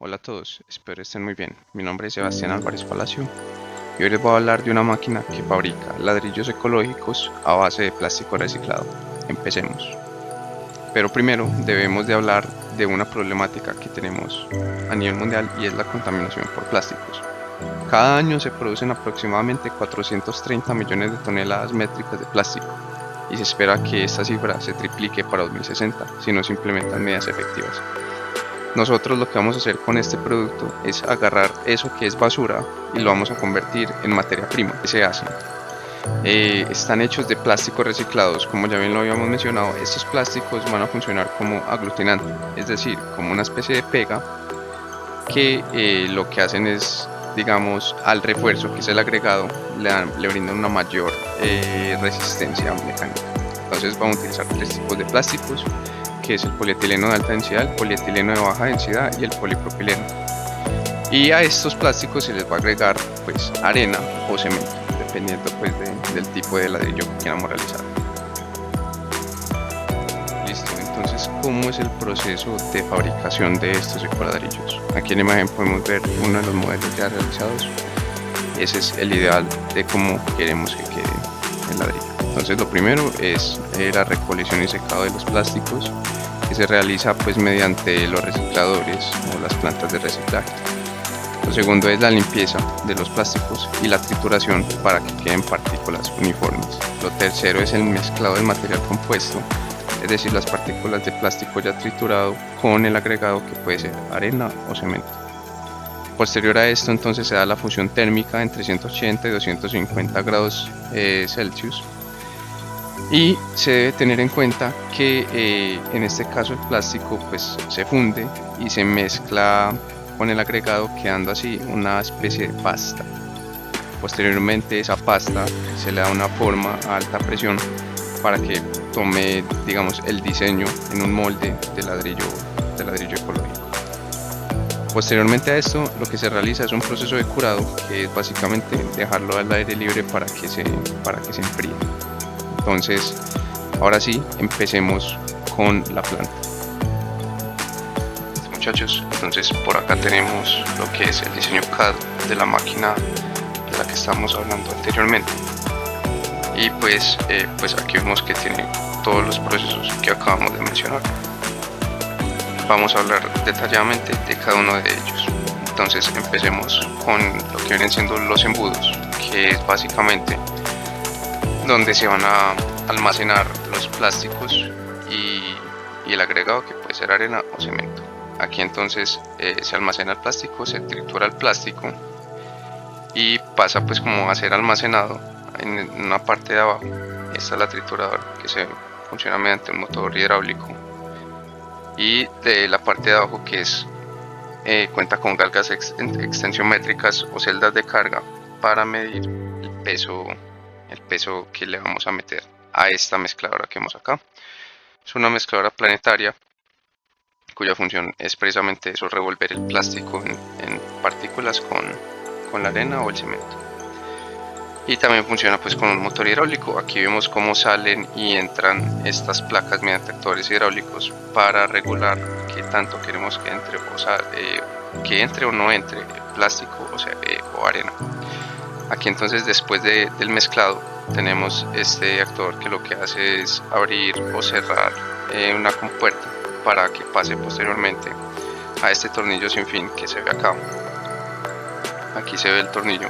Hola a todos, espero estén muy bien. Mi nombre es Sebastián Álvarez Palacio y hoy les voy a hablar de una máquina que fabrica ladrillos ecológicos a base de plástico reciclado. Empecemos. Pero primero debemos de hablar de una problemática que tenemos a nivel mundial y es la contaminación por plásticos. Cada año se producen aproximadamente 430 millones de toneladas métricas de plástico y se espera que esta cifra se triplique para 2060 si no se implementan medidas efectivas. Nosotros lo que vamos a hacer con este producto es agarrar eso que es basura y lo vamos a convertir en materia prima. ¿Qué se hace? Están hechos de plásticos reciclados, como ya bien lo habíamos mencionado. Estos plásticos van a funcionar como aglutinante, es decir, como una especie de pega que lo que hacen es, digamos, al refuerzo, que es el agregado, le brindan una mayor resistencia mecánica. Entonces vamos a utilizar tres tipos de plásticos, que es el polietileno de alta densidad, el polietileno de baja densidad y el polipropileno. Y a estos plásticos se les va a agregar pues arena o cemento, dependiendo pues del tipo de ladrillo que queramos realizar. Listo, entonces ¿cómo es el proceso de fabricación de estos ecoladrillos? Aquí en la imagen podemos ver uno de los modelos ya realizados. Ese es el ideal de cómo queremos que quede el ladrillo. Entonces lo primero es la recolección y secado de los plásticos, que se realiza pues mediante los recicladores o las plantas de reciclaje. Lo segundo es la limpieza de los plásticos y la trituración para que queden partículas uniformes. Lo tercero es el mezclado del material compuesto, es decir, las partículas de plástico ya triturado con el agregado que puede ser arena o cemento. Posterior a esto entonces se da la fusión térmica entre 180 y 250 grados Celsius. Y se debe tener en cuenta que en este caso el plástico pues se funde y se mezcla con el agregado, quedando así una especie de pasta. Posteriormente esa pasta se le da una forma a alta presión para que tome, digamos, el diseño en un molde de ladrillo ecológico. Posteriormente a esto lo que se realiza es un proceso de curado, que es básicamente dejarlo al aire libre para que se enfríe. Entonces, ahora sí, empecemos con la planta. Muchachos, entonces por acá tenemos lo que es el diseño CAD de la máquina de la que estamos hablando anteriormente. Y pues aquí vemos que tiene todos los procesos que acabamos de mencionar. Vamos a hablar detalladamente de cada uno de ellos. Entonces empecemos con lo que vienen siendo los embudos, que es básicamente donde se van a almacenar los plásticos y el agregado, que puede ser arena o cemento. Aquí entonces se almacena el plástico, se tritura el plástico y pasa pues como a ser almacenado en una parte de abajo. Esta es la trituradora, que se funciona mediante un motor hidráulico, y de la parte de abajo, que es cuenta con galgas extensiométricas o celdas de carga para medir el peso que le vamos a meter a esta mezcladora que vemos acá. Es una mezcladora planetaria cuya función es precisamente eso: revolver el plástico en partículas con la arena o el cemento. Y también funciona pues con un motor hidráulico. Aquí vemos cómo salen y entran estas placas mediante actuadores hidráulicos para regular qué tanto queremos que entre, que entre o no entre plástico o arena. Aquí entonces, después del mezclado, tenemos este actuador que lo que hace es abrir o cerrar una compuerta para que pase posteriormente a este tornillo sin fin que se ve acá. Aquí se ve el tornillo,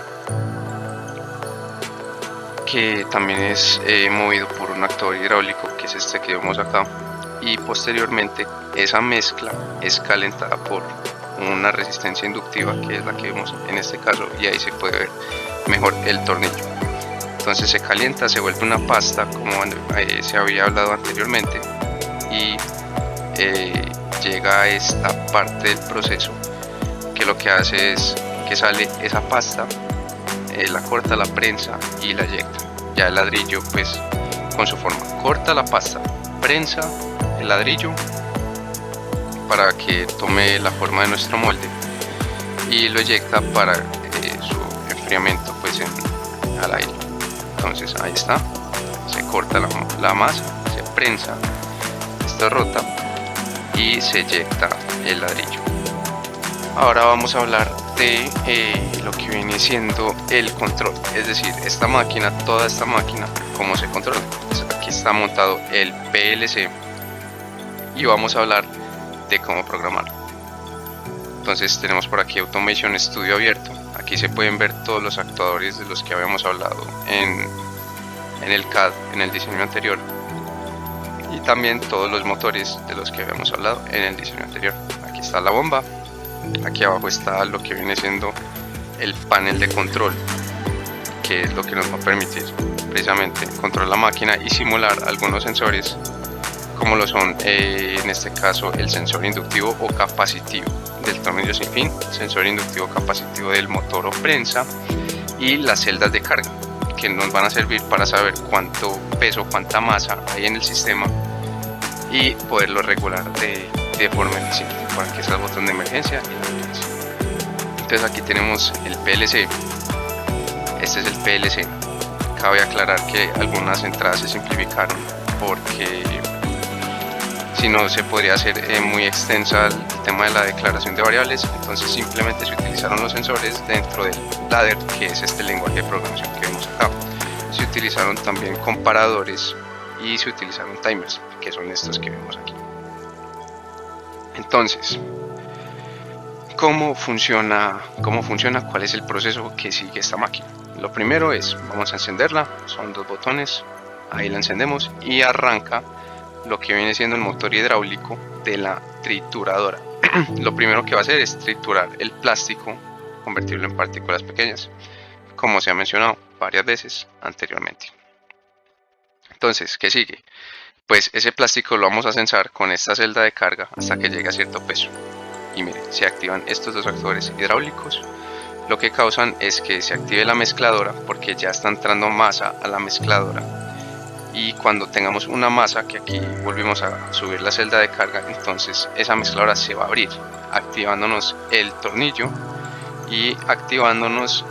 que también es movido por un actuador hidráulico, que es este que vemos acá, y posteriormente esa mezcla es calentada por una resistencia inductiva, que es la que vemos en este caso, y ahí se puede ver mejor el tornillo. Entonces se calienta, se vuelve una pasta, como se había hablado anteriormente, y llega a esta parte del proceso que lo que hace es que sale esa pasta, la corta, la prensa y la eyecta. Ya el ladrillo pues con su forma: corta la pasta, prensa el ladrillo para que tome la forma de nuestro molde y lo eyecta para su enfriamiento pues al aire. Entonces ahí está, se corta la masa, se prensa, esto rota y se eyecta el ladrillo. Ahora vamos a hablar de lo que viene siendo el control, es decir, esta máquina, toda esta máquina, cómo se controla. Pues aquí está montado el PLC y vamos a hablar de cómo programarlo. Entonces tenemos por aquí Automation Studio abierto. Aquí se pueden ver todos los actuadores de los que habíamos hablado en el CAD, en el diseño anterior, y también todos los motores de los que habíamos hablado en el diseño anterior. Aquí está la bomba. Aquí abajo está lo que viene siendo el panel de control, que es lo que nos va a permitir precisamente controlar la máquina y simular algunos sensores, como lo son en este caso el sensor inductivo o capacitivo del tornillo sin fin, sensor inductivo capacitivo del motor o prensa, y las celdas de carga, que nos van a servir para saber cuánto peso, cuánta masa hay en el sistema y poderlo regular de forma eficiente. Por aquí está el botón de emergencia y la emergencia. Entonces aquí tenemos el PLC. Este es el PLC. Cabe aclarar que algunas entradas se simplificaron porque si no se podría hacer muy extensa el tema de la declaración de variables, entonces simplemente se utilizaron los sensores dentro del ladder, que es este lenguaje de programación que vemos acá. Se utilizaron también comparadores y se utilizaron timers, que son estos que vemos aquí. Entonces, ¿cómo funciona? ¿Cuál es el proceso que sigue esta máquina? Lo primero es, vamos a encenderla, son dos botones, ahí la encendemos y arranca lo que viene siendo el motor hidráulico de la trituradora. Lo primero que va a hacer es triturar el plástico, convertirlo en partículas pequeñas, como se ha mencionado varias veces anteriormente. Entonces, ¿qué sigue? Pues ese plástico lo vamos a censar con esta celda de carga hasta que llegue a cierto peso. Y miren, se activan estos dos actores hidráulicos. Lo que causan es que se active la mezcladora porque ya está entrando masa a la mezcladora. Y cuando tengamos una masa, que aquí volvimos a subir la celda de carga, entonces esa mezcladora se va a abrir, activándonos el tornillo y activándonos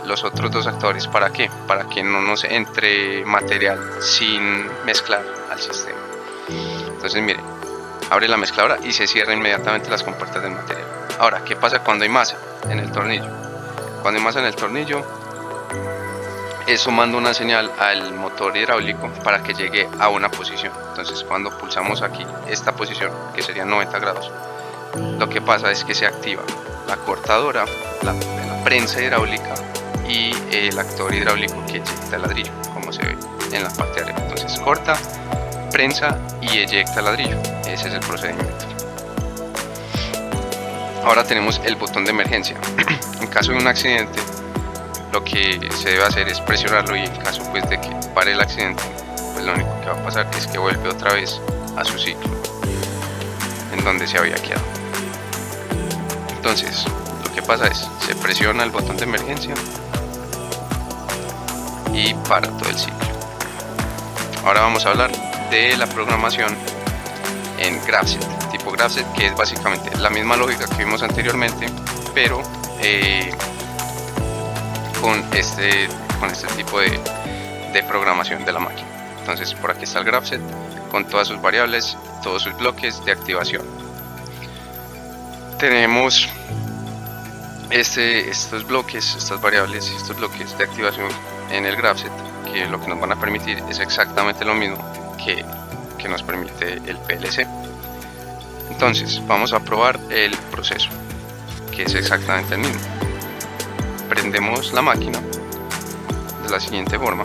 los otros dos actores. ¿Para qué? Para que no nos entre material sin mezclar al sistema. Entonces miren, abre la mezcladora y se cierran inmediatamente las compuertas del material. Ahora, ¿qué pasa cuando hay masa en el tornillo? Cuando hay masa en el tornillo, eso manda una señal al motor hidráulico para que llegue a una posición. Entonces cuando pulsamos aquí esta posición, que sería 90 grados, lo que pasa es que se activa la cortadora, la prensa hidráulica y el actor hidráulico que eyecta el ladrillo, como se ve en la parte de arriba. Entonces corta, prensa y eyecta el ladrillo. Ese es el procedimiento. Ahora tenemos el botón de emergencia. En caso de un accidente, lo que se debe hacer es presionarlo, y en caso pues de que pare el accidente, pues lo único que va a pasar es que vuelve otra vez a su ciclo en donde se había quedado. Entonces lo que pasa es, se presiona el botón de emergencia y para todo el ciclo. Ahora vamos a hablar de la programación en GraphSet, tipo GraphSet, que es básicamente la misma lógica que vimos anteriormente, pero con este tipo de programación de la máquina. Entonces por aquí está el GraphSet con todas sus variables, todos sus bloques de activación. Tenemos estos bloques, estas variables y estos bloques de activación en el GraphSet, que lo que nos van a permitir es exactamente lo mismo que nos permite el PLC. Entonces vamos a probar el proceso, que es exactamente el mismo. Prendemos la máquina de la siguiente forma,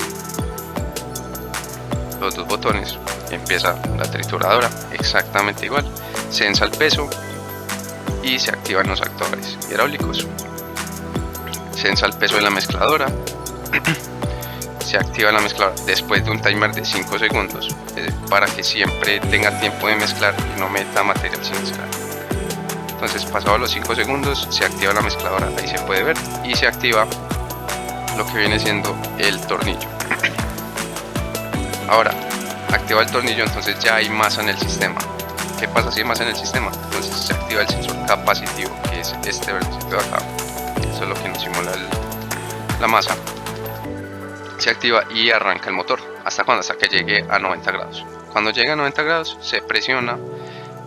los dos botones, empieza la trituradora exactamente igual, se ensa el peso y se activan los actores hidráulicos. Se ensa el peso de la mezcladora, se activa la mezcladora después de un timer de 5 segundos para que siempre tenga tiempo de mezclar y no meta material sin mezclar. Entonces pasados los 5 segundos se activa la mezcladora, ahí se puede ver, y se activa lo que viene siendo el tornillo. Ahora, activa el tornillo, entonces ya hay masa en el sistema. ¿Qué pasa si hay masa en el sistema? Entonces se activa el sensor capacitivo, que es este verdecito de acá. Eso es lo que nos simula la masa. Se activa y arranca el motor. ¿Hasta cuándo? Hasta que llegue a 90 grados. Cuando llegue a 90 grados se presiona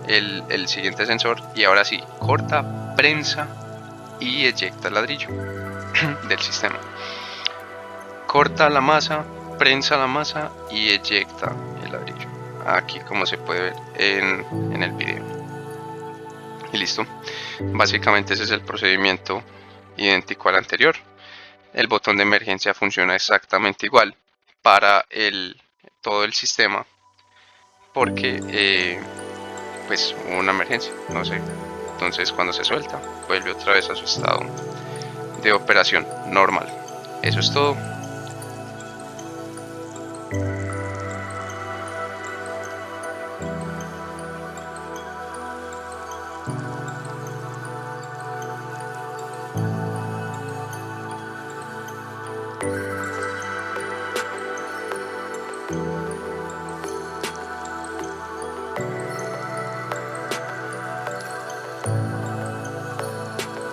el siguiente sensor y ahora sí, corta, prensa y eyecta el ladrillo del sistema. Corta la masa, prensa la masa y eyecta el ladrillo. Aquí como se puede ver en el video. Y listo. Básicamente ese es el procedimiento idéntico al anterior. El botón de emergencia funciona exactamente igual para todo el sistema, porque pues hubo una emergencia, no sé. Entonces cuando se suelta, vuelve otra vez a su estado de operación normal. Eso es todo.